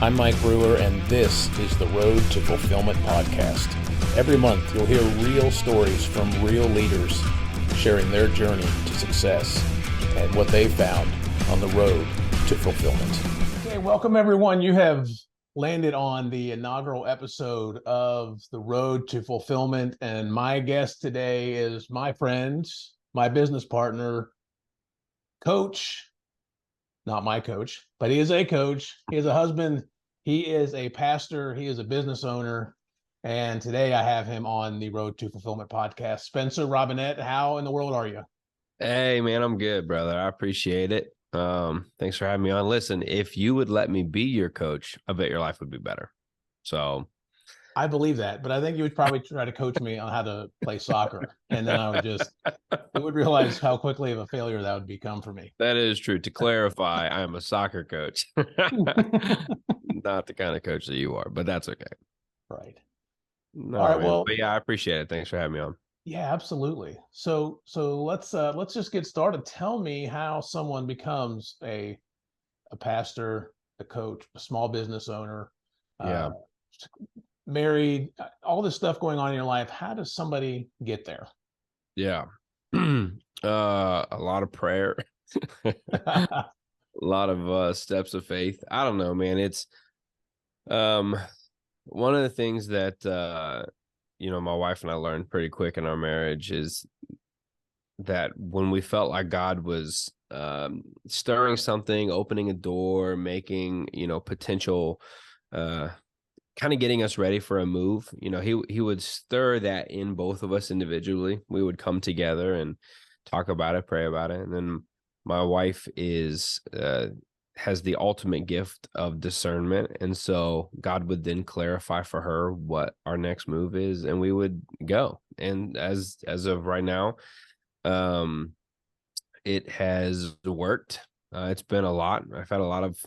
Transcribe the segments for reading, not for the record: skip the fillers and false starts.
I'm Mike Brewer, and this is the Road to Fulfillment podcast. Every month, you'll hear real stories from real leaders sharing their journey to success and what they found on the road to fulfillment. Okay, welcome everyone. You have landed on the inaugural episode of the Road to Fulfillment, and my guest today is my friend, my business partner, coach. Not my coach, but he is a coach. He is a husband. He is a pastor. He is a business owner. And today I have him on the Road to Fulfillment podcast. Spencer Robinette, how in the world are you? Hey, man, I'm good, brother. I appreciate it. Thanks for having me on. Listen, if you would let me be your coach, I bet your life would be better. So I believe that, but I think you would probably try to coach me on how to play soccer. And then you would realize how quickly of a failure that would become for me. that is true. To clarify, I am a soccer coach. Not the kind of coach that you are, but that's okay. Right. No, All right. man. Well, But yeah, I appreciate it. Thanks for having me on. yeah, absolutely. So let's just get started. Tell me how someone becomes a pastor, a coach, a small business owner, Yeah. uh, married, all this stuff going on in your life. How does somebody get there? Yeah. A lot of prayer, a lot of steps of faith. I don't know, man. It's um one of the things that my wife and I learned pretty quick in our marriage is that when we felt like God was stirring something, opening a door, making, potential, uh, kind of getting us ready for a move, he would stir that in both of us individually. We would come together and talk about it, pray about it. And then my wife has the ultimate gift of discernment. And so God would then clarify for her what our next move is, and we would go. And as of right now, um, it has worked. It's been a lot. I've had a lot of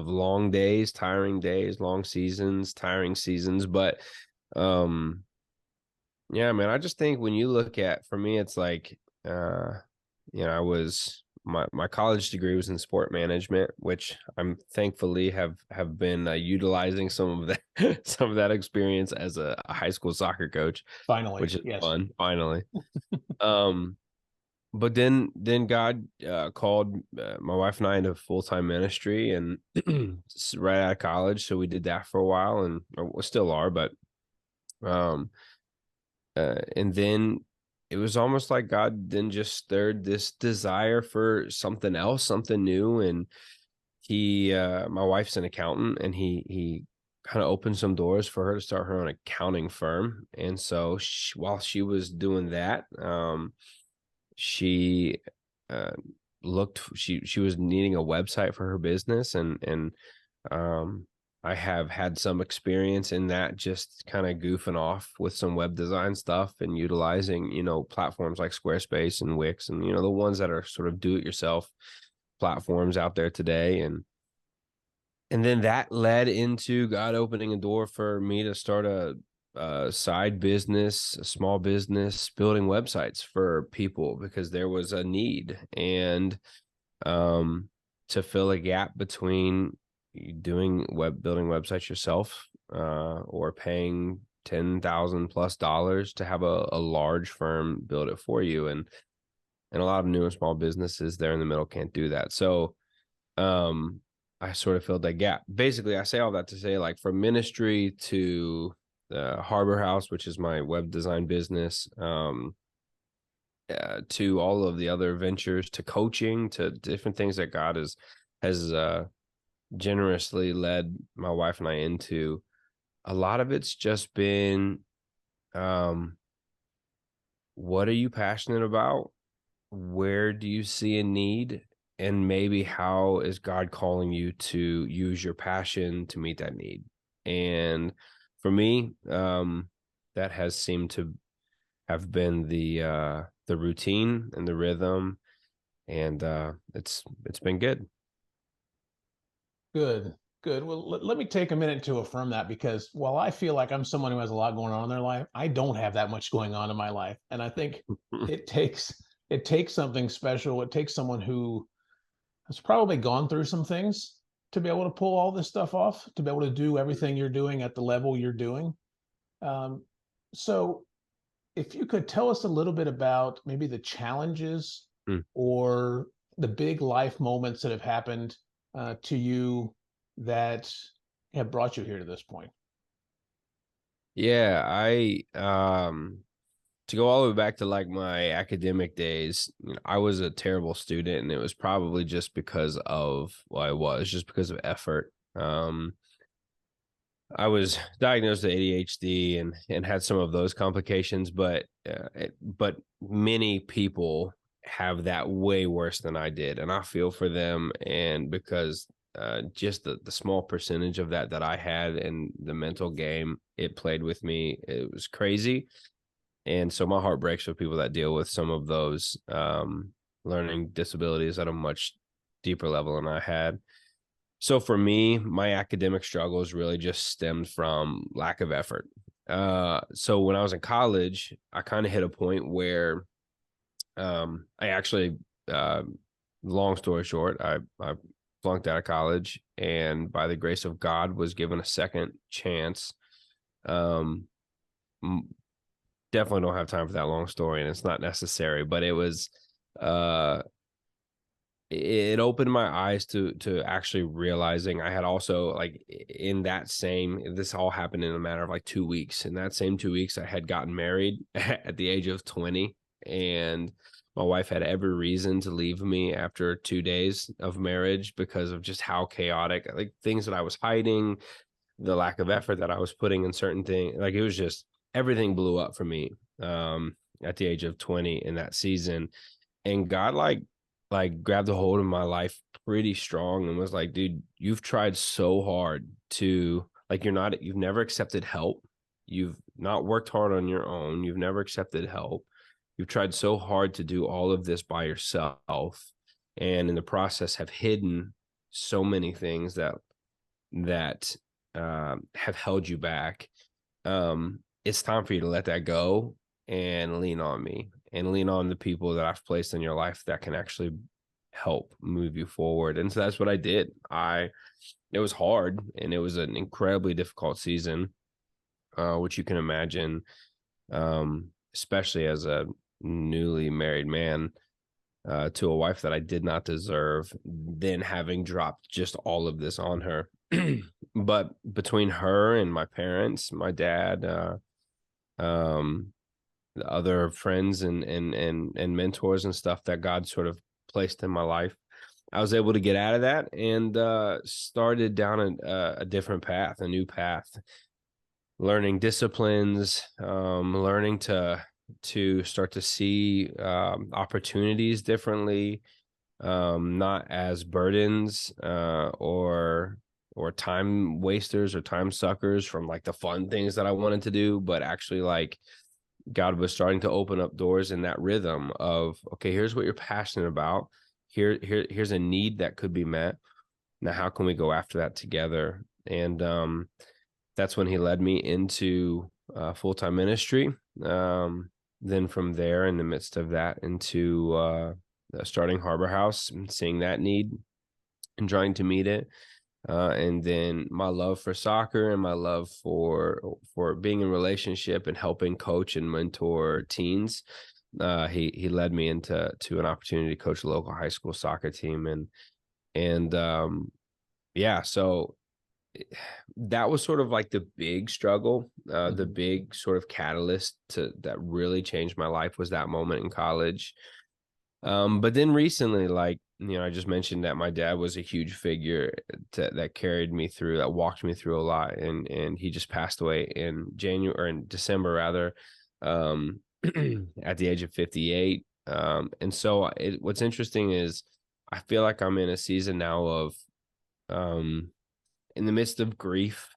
long days, tiring days, long seasons, tiring seasons. But um, yeah, man, I just think when you look at, for me, it's like, I was my college degree was in sport management, which I'm thankfully have been utilizing some of that some of that experience as a high school soccer coach, Finally, which is yes. fun. Finally. Um, but then God called my wife and I into full-time ministry, and right out of college. So we did that for a while, and we still are, but um, and then it was almost like God then just stirred this desire for something else, something new. And my wife's an accountant, and he kind of opened some doors for her to start her own accounting firm. And so while she was doing that, she uh, she was needing a website for her business, and um, I have had some experience in that, just kind of goofing off with some web design stuff and utilizing platforms like Squarespace and Wix, and the ones that are sort of do it yourself platforms out there today. And then that led into God opening a door for me to start a side business, a small business, building websites for people, because there was a need, and to fill a gap between building websites yourself, or paying $10,000+ to have a large firm build it for you. And a lot of new and small businesses there in the middle can't do that. So I sort of filled that gap. Basically, I say all that to say, like, from ministry to Harbor House, which is my web design business, to all of the other ventures, to coaching, to different things that God has generously led my wife and I into. A lot of it's just been, what are you passionate about? Where do you see a need? And maybe how is God calling you to use your passion to meet that need? And for me, that has seemed to have been the routine and the rhythm, and it's been good. Good. Good. Well, let me take a minute to affirm that, because while I feel like I'm someone who has a lot going on in their life, I don't have that much going on in my life. And I think it takes it takes something special. It takes someone who has probably gone through some things to be able to pull all this stuff off, to be able to do everything you're doing at the level you're doing. Um, so if you could tell us a little bit about maybe the challenges Mm. or the big life moments that have happened to you that have brought you here to this point. Yeah, to go all the way back to like my academic days, I was a terrible student, and it was probably just because of, well, just because of effort. I was diagnosed with ADHD and had some of those complications, but many people have that way worse than I did, and I feel for them. And because just the small percentage of that I had, and the mental game it played with me, it was crazy. And so my heart breaks for people that deal with some of those learning disabilities at a much deeper level than I had. So for me, my academic struggles really just stemmed from lack of effort. So when I was in college, I kind of hit a point where I actually, long story short, I flunked out of college, and by the grace of God was given a second chance. Um, Definitely don't have time for that long story, and it's not necessary, but it was, it opened my eyes to actually realizing I had also, like, in that same, this all happened in a matter of like 2 weeks. In that same 2 weeks, I had gotten married at the age of 20, and my wife had every reason to leave me after 2 days of marriage because of just how chaotic, like, things that I was hiding, the lack of effort that I was putting in certain things. Like, it was just, everything blew up for me at the age of 20 in that season. And God, like grabbed a hold of my life pretty strong and was like, dude, you've tried so hard to, like, you've never accepted help. You've not worked hard on your own. You've never accepted help. You've tried so hard to do all of this by yourself. And in the process have hidden so many things that have held you back. It's time for you to let that go and lean on me, and lean on the people that I've placed in your life that can actually help move you forward. And so that's what I did. It was hard, and it was an incredibly difficult season, which you can imagine, especially as a newly married man, to a wife that I did not deserve, then having dropped just all of this on her. But between her and my parents, my dad, the other friends and mentors and stuff that God sort of placed in my life, I was able to get out of that and started down a different path, a new path, learning disciplines, learning to start to see opportunities differently, not as burdens or time wasters or time suckers from like the fun things that I wanted to do, but actually, like, God was starting to open up doors in that rhythm of, okay, here's what you're passionate about. Here's a need that could be met. Now, how can we go after that together? And that's when he led me into full-time ministry. Then from there, in the midst of that, into starting Harbor House and seeing that need and trying to meet it. And then my love for soccer and my love for being in relationship and helping coach and mentor teens. He led me into an opportunity to coach a local high school soccer team. And yeah, so that was sort of like the big struggle, the big sort of catalyst that really changed my life was that moment in college. But then recently, like, I just mentioned that my dad was a huge figure that carried me through, that walked me through a lot. And he just passed away in January, or in December rather, at the age of 58. And so what's interesting is I feel like I'm in a season now of, in the midst of grief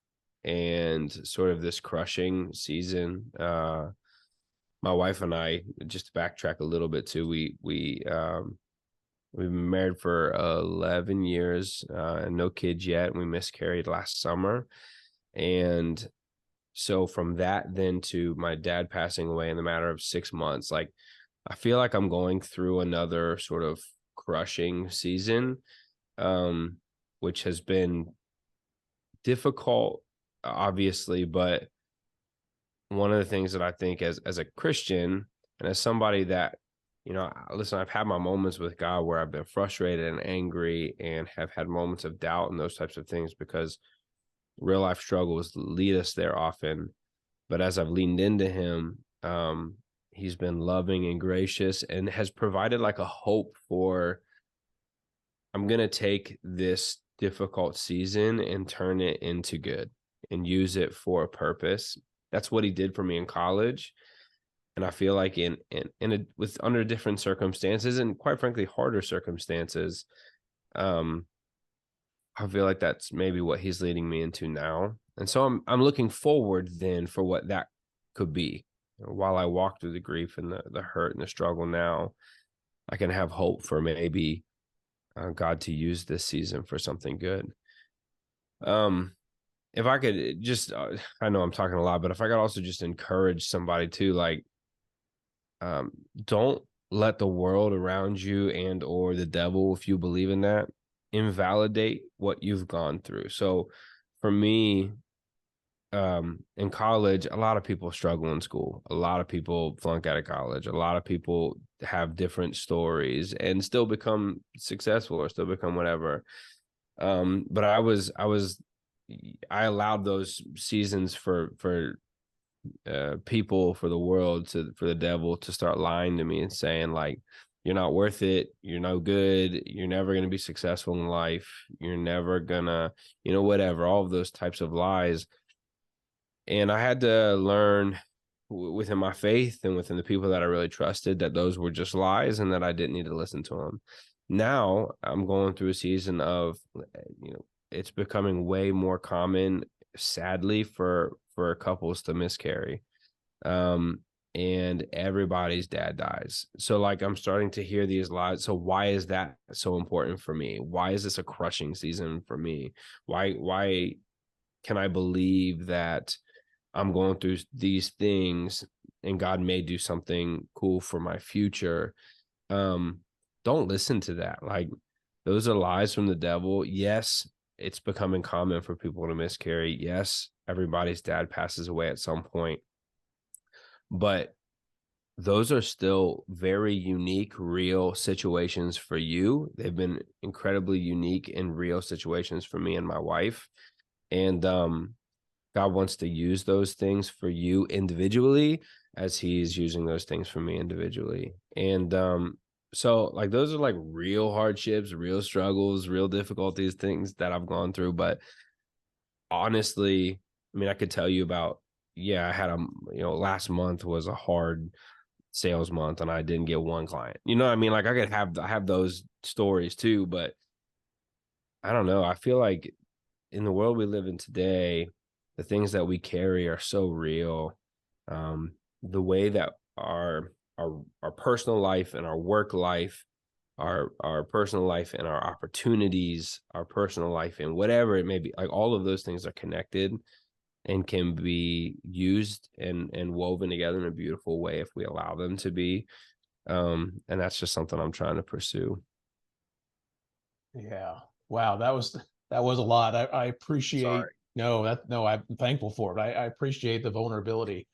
and sort of this crushing season. My wife and I, just to backtrack a little bit too, we've been married for 11 years, and no kids yet. We miscarried last summer. And so from that then to my dad passing away in the matter of 6 months, like, I feel like I'm going through another sort of crushing season. which has been difficult, obviously, but one of the things that I think as a Christian and as somebody that, listen, I've had my moments with God where I've been frustrated and angry and have had moments of doubt and those types of things, because real life struggles lead us there often. But as I've leaned into him, he's been loving and gracious and has provided like a hope for, I'm going to take this difficult season and turn it into good and use it for a purpose. That's what he did for me in college. And I feel like with under different circumstances and quite frankly, harder circumstances, I feel like that's maybe what he's leading me into now. And so I'm looking forward then for what that could be. While I walk through the grief and the hurt and the struggle now, I can have hope for maybe God to use this season for something good. If I could just, I know I'm talking a lot, but if I could also just encourage somebody to, like, don't let the world around you and or the devil, if you believe in that, invalidate what you've gone through. So for me, in college, a lot of people struggle in school. A lot of people flunk out of college. A lot of people have different stories and still become successful or still become whatever. But I allowed those seasons for people, for the world, for the devil to start lying to me and saying, like, you're not worth it, you're no good, you're never going to be successful in life, you're never gonna, whatever, all of those types of lies. And I had to learn within my faith and within the people that I really trusted that those were just lies and that I didn't need to listen to them. Now I'm going through a season of, it's becoming way more common, sadly, for couples to miscarry. And everybody's dad dies. So like, I'm starting to hear these lies. So why is that so important for me? Why is this a crushing season for me? Why can I believe that I'm going through these things and God may do something cool for my future? Don't listen to that. Like, those are lies from the devil. Yes, it's becoming common for people to miscarry. Yes, everybody's dad passes away at some point. But those are still very unique, real situations for you. They've been incredibly unique and real situations for me and my wife. And God wants to use those things for you individually as he's using those things for me individually. And so like, those are like real hardships, real struggles, real difficulties, things that I've gone through. But honestly, I mean, I could tell you about, I had last month was a hard sales month and I didn't get one client. You know what I mean? Like, I have those stories too, but I don't know. I feel like in the world we live in today, the things that we carry are so real. The way that our personal life and our work life, our personal life and our opportunities, our personal life and whatever it may be, like, all of those things are connected and can be used and woven together in a beautiful way if we allow them to be. And that's just something I'm trying to pursue. Yeah. Wow. That was a lot. I appreciate, Sorry. I'm thankful for it. I appreciate the vulnerability.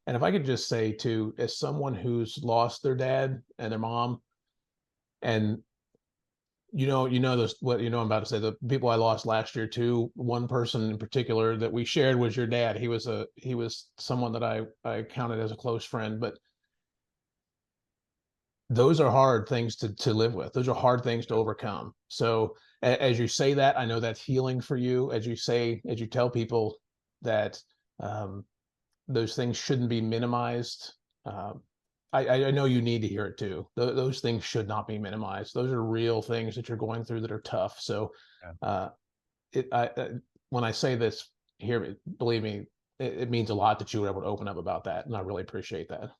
And if I could just say too, as someone who's lost their dad and their mom, and this, what I'm about to say, the people I lost last year too, one person in particular that we shared was your dad. He was someone that I counted as a close friend, but those are hard things to live with. Those are hard things to overcome. So as you say that, I know that's healing for you. As you tell people that those things shouldn't be minimized. I know you need to hear it too. Those things should not be minimized. Those are real things that you're going through that are tough. So when I say this here, believe me, it means a lot that you were able to open up about that. And I really appreciate that.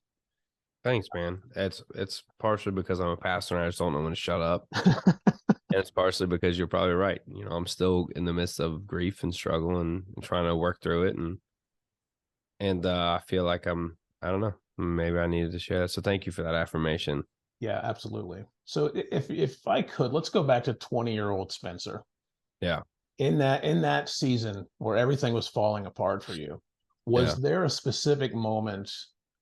Thanks, man. It's partially because I'm a pastor and I just don't know when to shut up. And it's partially because you're probably right. I'm still in the midst of grief and struggle and trying to work through it. And I feel like I don't know, maybe I needed to share that. So thank you for that affirmation. Yeah, absolutely. So if I could, let's go back to 20-year-old Spencer. Yeah. In that season where everything was falling apart for you, Yeah. was there a specific moment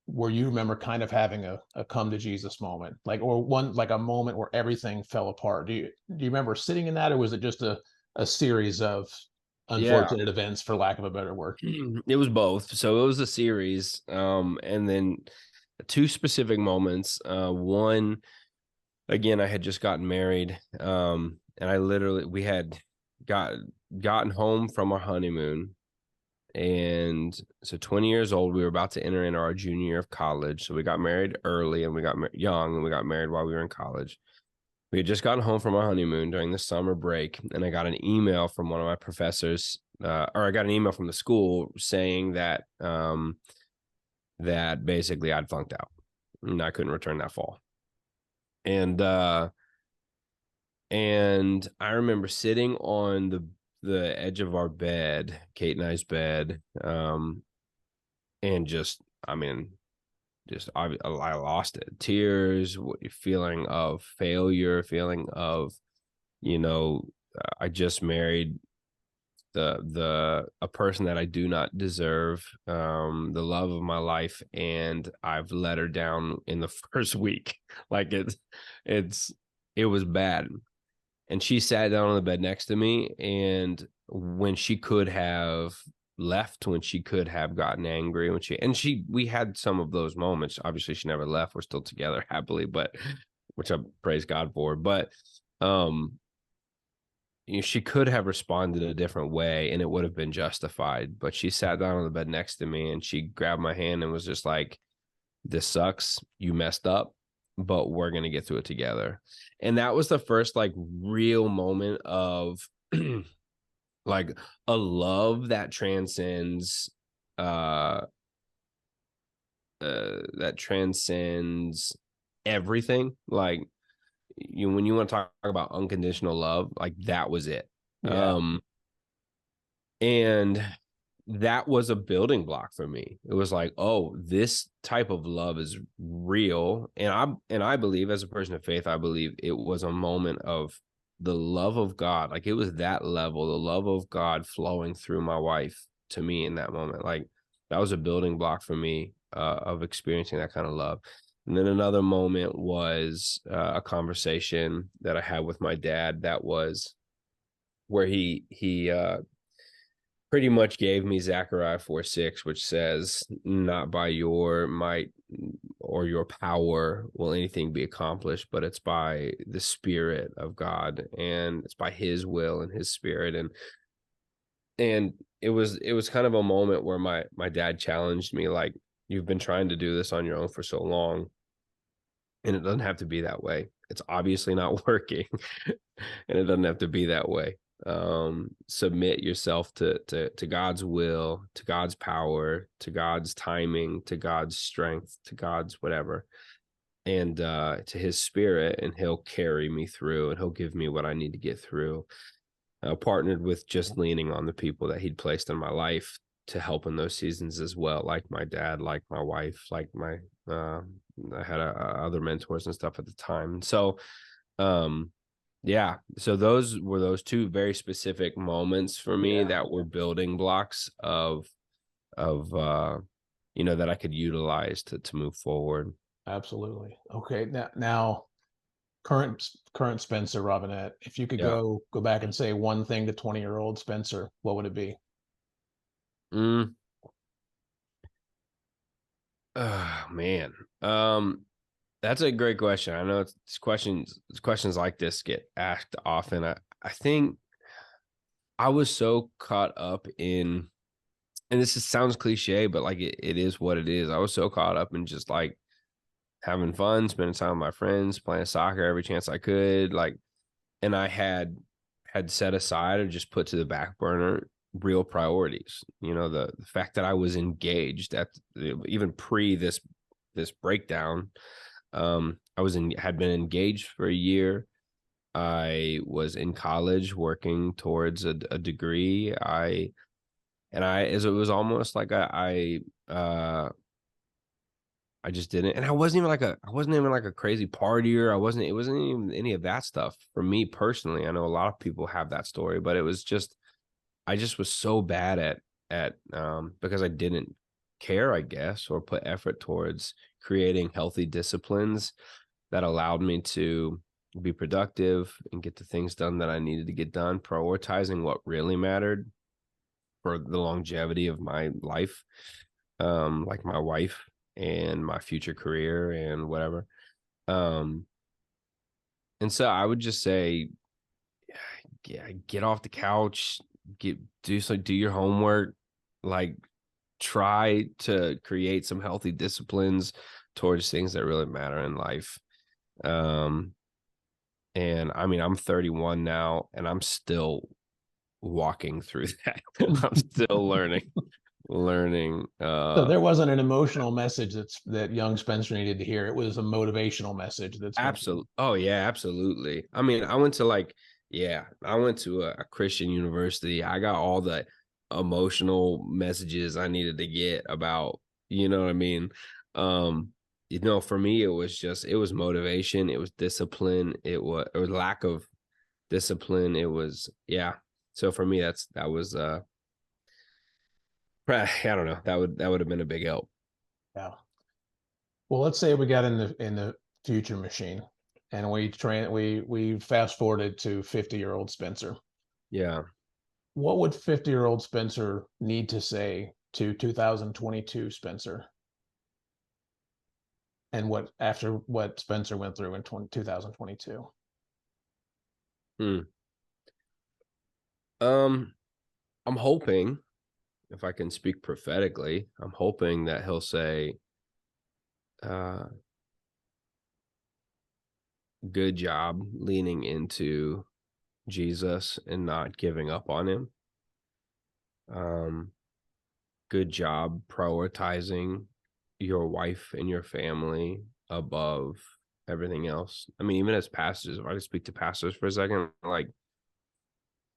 where you remember kind of having a come to Jesus moment, like, or one, like a moment where everything fell apart? Do you remember sitting in that, or was it just a series of Yeah. unfortunate events, for lack of a better word? It was both. So it was a series. And then two specific moments. One, again, I had just gotten married. And we had gotten home from our honeymoon. And so 20 years old, we were about to enter into our junior year of college. So we got married early, and we got young, and we got married while we were in college. We had just gotten home from our honeymoon during the summer break, and I got an email from one of my professors, or I got an email from the school saying that that basically I'd flunked out and I couldn't return that fall. And I remember sitting on the edge of our bed, Kate and I's bed, and just, I mean, I lost it. Tears, feeling of failure, feeling of, I just married a person that I do not deserve, the love of my life, and I've let her down in the first week. Like it was bad. And she sat down on the bed next to me, and when she could have left, when she could have gotten angry, we had some of those moments. Obviously she never left. We're still together happily, but which I praise God for. But she could have responded a different way and it would have been justified. But she sat down on the bed next to me and she grabbed my hand and was just like, "This sucks. You messed up, but we're going to get through it together." And that was the first like real moment of like a love that transcends that transcends everything. Like, when you want to talk about unconditional love, like that was it. Yeah. And that was a building block for me. It was like, oh, this type of love is real. And I believe, as a person of faith, I believe it was a moment of the love of God. Like, it was that level, the love of God flowing through my wife to me in that moment. Like, that was a building block for me of experiencing that kind of love. And then another moment was a conversation that I had with my dad that was where he pretty much gave me Zechariah 4:6, which says, "Not by your might or your power will anything be accomplished, but it's by the Spirit of God, and it's by His will and His Spirit." And it was kind of a moment where my dad challenged me, like, "You've been trying to do this on your own for so long, and it doesn't have to be that way. It's obviously not working, and it doesn't have to be that way. Submit yourself to God's will, to God's power, to God's timing, to God's strength, to God's whatever, and to His Spirit, and He'll carry me through, and He'll give me what I need to get through." Partnered with just leaning on the people that He'd placed in my life to help in those seasons as well, like my dad, like my wife, like I had other mentors and stuff at the time. So yeah, so those two very specific moments for me that were building blocks of that I could utilize to move forward. Absolutely. Okay. Now, current Spencer Robinette, if you could Yeah. go back and say one thing to 20-year-old Spencer, what would it be? Oh man. That's a great question. I know questions like this get asked often. I think I was so caught up in, and sounds cliche, but like it is what it is. I was so caught up in just like having fun, spending time with my friends, playing soccer every chance I could. Like, and I had set aside or just put to the back burner real priorities. The fact that I was engaged at even pre this breakdown. Had been engaged for a year. I was in college working towards a degree. It was almost like I just didn't. And I wasn't even like a crazy partier. It wasn't even any of that stuff for me personally. I know a lot of people have that story, but it was just, I just was so bad because I didn't care, I guess, or put effort towards creating healthy disciplines that allowed me to be productive and get the things done that I needed to get done, prioritizing what really mattered for the longevity of my life, like my wife and my future career and whatever. And so I would just say, yeah, get off the couch, do your homework, like try to create some healthy disciplines towards things that really matter in life. And I mean, I'm 31 now and I'm still walking through that. I'm still learning. So there wasn't an emotional message that young Spencer needed to hear. It was a motivational message that's going to. Absolutely. Oh yeah, absolutely. I mean, I went to a Christian university. I got all the emotional messages I needed to get about, you know what I mean? For me, it was motivation, it was discipline, it was or lack of discipline. It was, yeah. So for me, that was I don't know. That would have been a big help. Yeah. Well, let's say we got in the future machine and we fast forwarded to 50-year-old Spencer. Yeah. What would 50-year-old Spencer need to say to 2022 Spencer? And after what Spencer went through in 2022? I'm hoping, if I can speak prophetically, I'm hoping that he'll say, good job leaning into Jesus and not giving up on him. Good job prioritizing your wife and your family above everything else. I mean, even as pastors, if I could speak to pastors for a second, like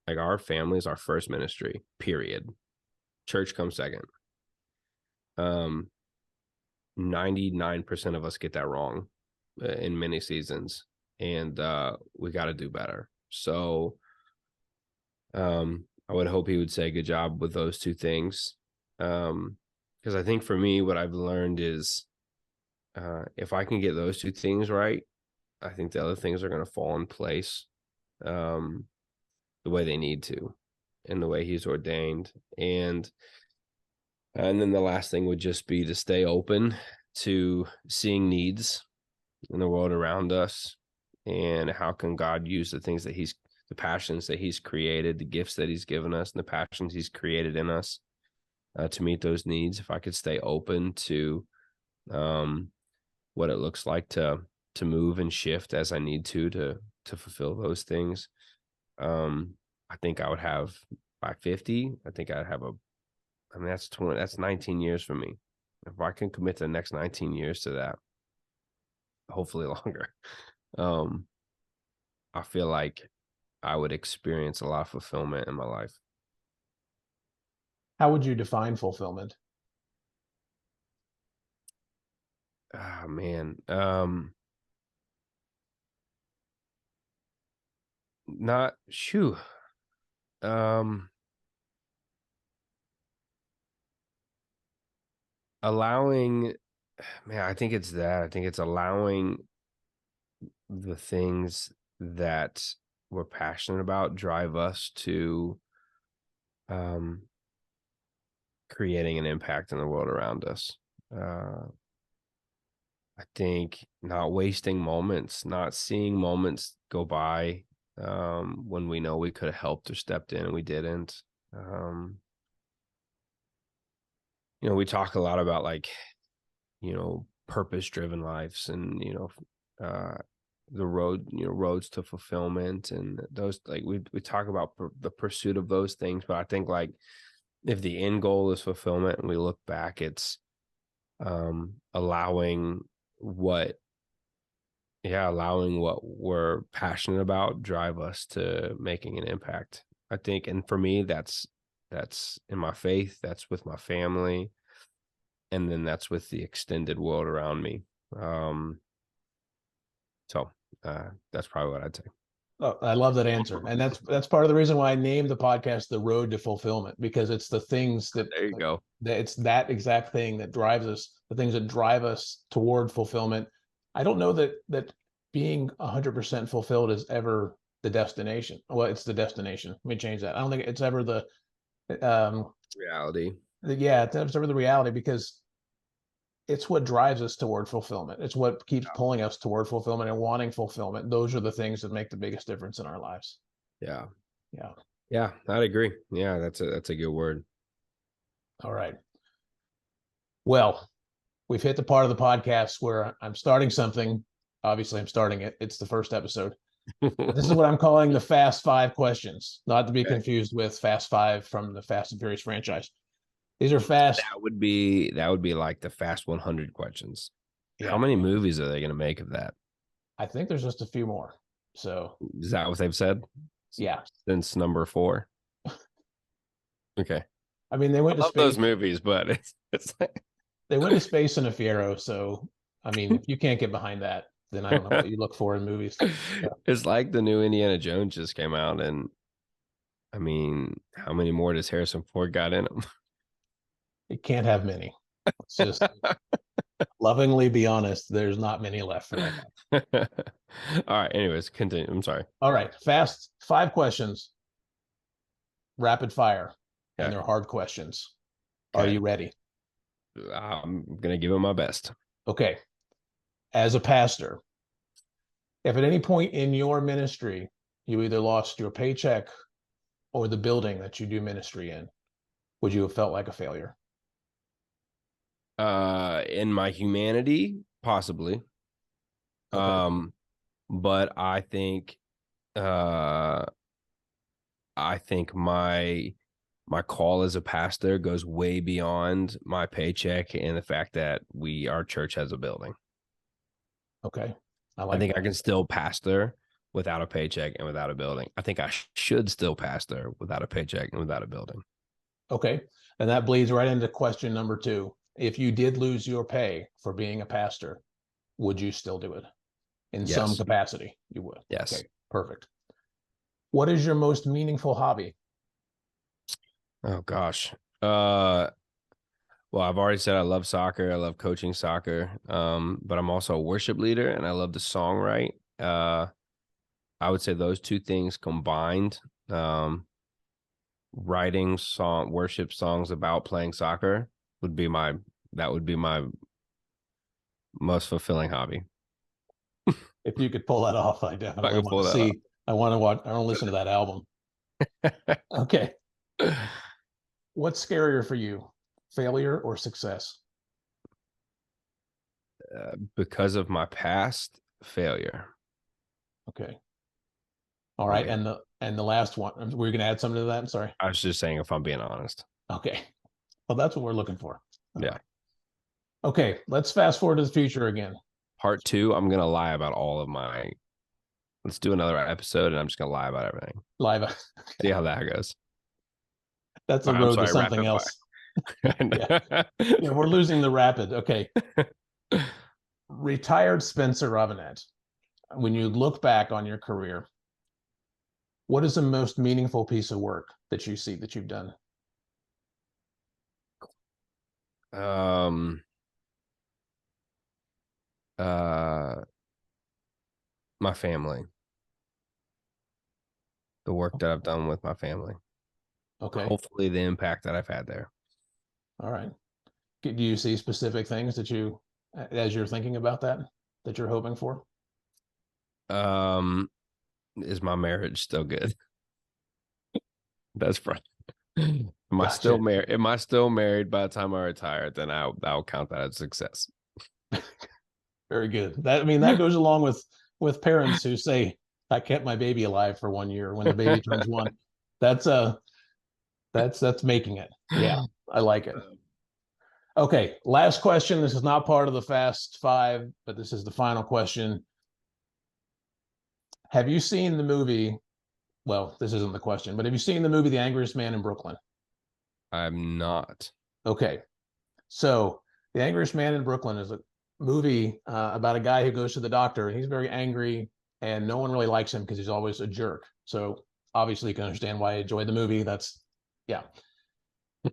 our family is our first ministry, period. Church comes second. 99% of us get that wrong in many seasons, and we got to do better. So I would hope he would say good job with those two things, because I think for me, what I've learned is if I can get those two things right, I think the other things are going to fall in place the way they need to and the way he's ordained. And then the last thing would just be to stay open to seeing needs in the world around us, and how can God use the passions that he's created, the gifts that he's given us, and the passions he's created in us to meet those needs. If I could stay open to what it looks like to move and shift as I need to fulfill those things, I think I would have, by 50, I think I'd have that's 19 years for me. If I can commit to the next 19 years to that, hopefully longer, I feel like I would experience a lot of fulfillment in my life. How would you define fulfillment? Ah, man. Not shoo. Allowing, man, I think it's that. I think it's allowing the things that we're passionate about drive us to creating an impact in the world around us. I think not wasting moments, not seeing moments go by when we know we could have helped or stepped in and we didn't. We talk a lot about purpose-driven lives and, the roads to fulfillment, and those, like we talk about the pursuit of those things. But I think if the end goal is fulfillment and we look back, it's allowing what we're passionate about drive us to making an impact, I think. And for me, that's in my faith, that's with my family, and then that's with the extended world around me. So that's probably what I'd say. Oh, I love that answer. And that's part of the reason why I named the podcast The Road to Fulfillment, because it's the things that There you go. it's that exact thing that drives us, the things that drive us toward fulfillment. I don't know that being 100% fulfilled is ever the destination. Well, it's the destination. Let me change that. I don't think it's ever the Reality. it's ever the reality, because it's what drives us toward fulfillment. It's what keeps pulling us toward fulfillment and wanting fulfillment. Those are the things that make the biggest difference in our lives. Yeah. Yeah. Yeah, I'd agree. Yeah, that's a good word. All right. Well, we've hit the part of the podcast where I'm starting something. Obviously, I'm starting it. It's the first episode. This is what I'm calling the Fast Five questions, not to be confused with Fast Five from the Fast and Furious franchise. These are fast. That would be like the Fast 100 questions. Yeah. How many movies are they going to make of that? I think there's just a few more. So is that what they've said? Yeah. Since number 4. Okay. I mean, they went to love space. Those movies, but it's like they went to space in a Fiero. So I mean, if you can't get behind that, then I don't know what you look for in movies. Yeah. It's like the new Indiana Jones just came out, and I mean, how many more does Harrison Ford got in him? It can't have many. It's just lovingly be honest, there's not many left right now. All right. Anyways, continue. I'm sorry. All right. Fast 5 questions. Rapid fire. Okay. And they're hard questions. Okay. Are you ready? I'm going to give it my best. Okay. As a pastor, if at any point in your ministry you either lost your paycheck or the building that you do ministry in, would you have felt like a failure? In my humanity, possibly. Okay. But I think my call as a pastor goes way beyond my paycheck and the fact that our church has a building. Okay. I think I can still pastor without a paycheck and without a building. I think I should still pastor without a paycheck and without a building. Okay. And that bleeds right into question number 2. If you did lose your pay for being a pastor, would you still do it? In some capacity, you would. Yes. Okay. Perfect. What is your most meaningful hobby? Oh gosh. Well, I've already said I love soccer. I love coaching soccer. But I'm also a worship leader and I love to songwrite. I would say those two things combined, writing worship songs about playing soccer would be my most fulfilling hobby. If you could pull that off, I definitely want to see. I want to watch. I want to listen to that album. Okay. What's scarier for you, failure or success? Because of my past, failure. Okay. All right. Yeah. And the last one, were you going to add something to that? I'm sorry. I was just saying, if I'm being honest. Okay. Well, that's what we're looking for. All right. Okay. Let's fast forward to the future again. Part 2, I'm going to lie about all of my. Let's do another episode, and I'm just going to lie about everything. Okay. See how that goes. That's a road to something else. Yeah, we're losing the rapid. Okay. Retired Spencer Robinette. When you look back on your career, what is the most meaningful piece of work that you see that you've done? My family. The work that I've done with my family. Okay. Hopefully the impact that I've had there. All right. Do you see specific things that you, as you're thinking about that you're hoping for? Is my marriage still good? That's right. Am I still married? Am I still married by the time I retire? Then I'll count that as success. Very good. That goes along with parents who say, I kept my baby alive for 1 year when the baby turns 1. That's making it. Yeah, I like it. Okay, last question. This is not part of the Fast 5, but this is the final question. Have you seen the movie? Well, this isn't the question, but have you seen the movie The Angriest Man in Brooklyn? I'm not. Okay. So The Angriest Man in Brooklyn is a movie about a guy who goes to the doctor, and he's very angry, and no one really likes him because he's always a jerk. So obviously you can understand why I enjoyed the movie. Yeah.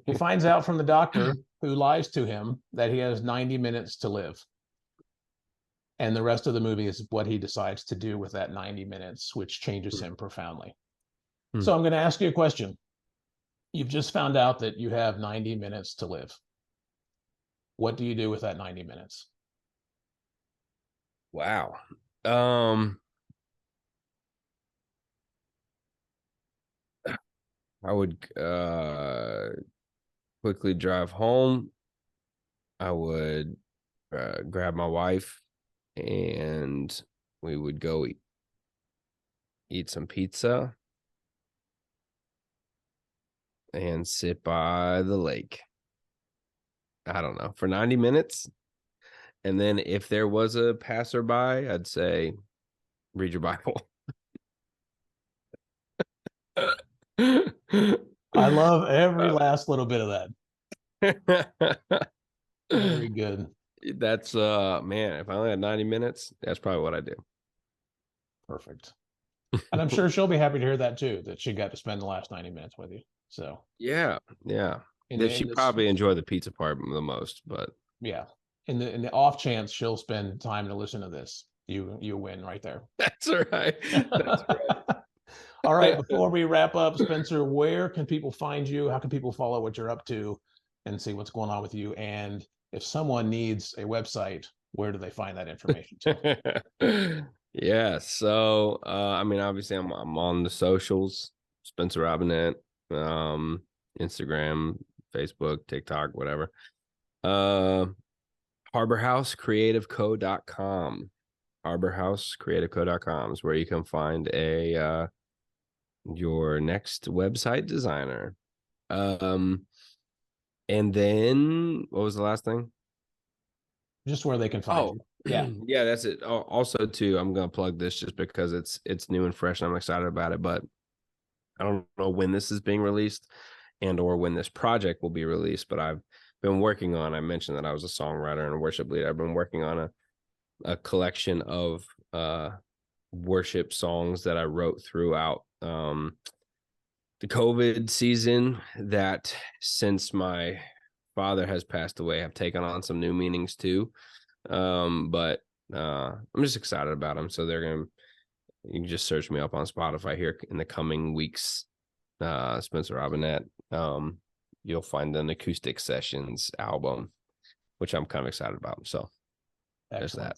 He finds out from the doctor, who lies to him, that he has 90 minutes to live. And the rest of the movie is what he decides to do with that 90 minutes, which changes him profoundly. So I'm going to ask you a question. You've just found out that you have 90 minutes to live. What do you do with that 90 minutes? Wow. I would quickly drive home. I would grab my wife and we would go eat some pizza and sit by the lake. I don't know, for 90 minutes. And then if there was a passerby, I'd say, read your Bible. I love every last little bit of that. Very good. That's man, if I only had 90 minutes, that's probably what I do. Perfect. And I'm sure she'll be happy to hear that too, that she got to spend the last 90 minutes with you. So yeah. She this, probably enjoyed the pizza part the most, but yeah. In the off chance she'll spend time to listen to this, you win right there. that's right. That's right. All right, before we wrap up, Spencer, where can people find you? How can people follow what you're up to and see what's going on with you? And if someone needs a website, where do they find that information? Yeah, so I mean, obviously I'm on the socials, Spencer Robinette, Instagram, Facebook, TikTok, whatever. HarborHouseCreativeCo.com. HarborHouseCreativeCo.com is where you can find your next website designer. And then what was the last thing? Just where they can find you. Yeah, that's it. Also too, I'm gonna plug this just because it's new and fresh and I'm excited about it, but I don't know when this is being released and or when this project will be released, but I've been working on, I mentioned that I was a songwriter and a worship leader. I've been working on a collection of worship songs that I wrote throughout the COVID season that, since my father has passed away, have taken on some new meanings too. But I'm just excited about them. So you can just search me up on Spotify here in the coming weeks. Spencer Robinette. You'll find an acoustic sessions album, which I'm kind of excited about. So there's that.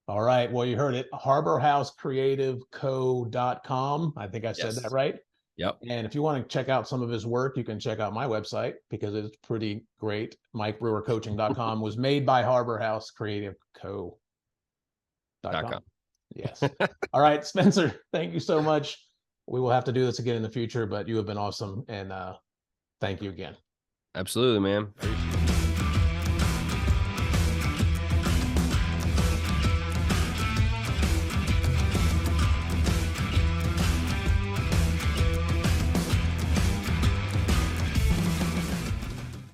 All right. Well, you heard it. HarborHouseCreativeCo.com. I think I said that right. Yep. And if you want to check out some of his work, you can check out my website because it's pretty great. MikeBrewerCoaching.com was made by HarborHouseCreativeCo.com. Yes. All right, Spencer, thank you so much. We will have to do this again in the future, but you have been awesome. And thank you again. Absolutely, man. Appreciate it.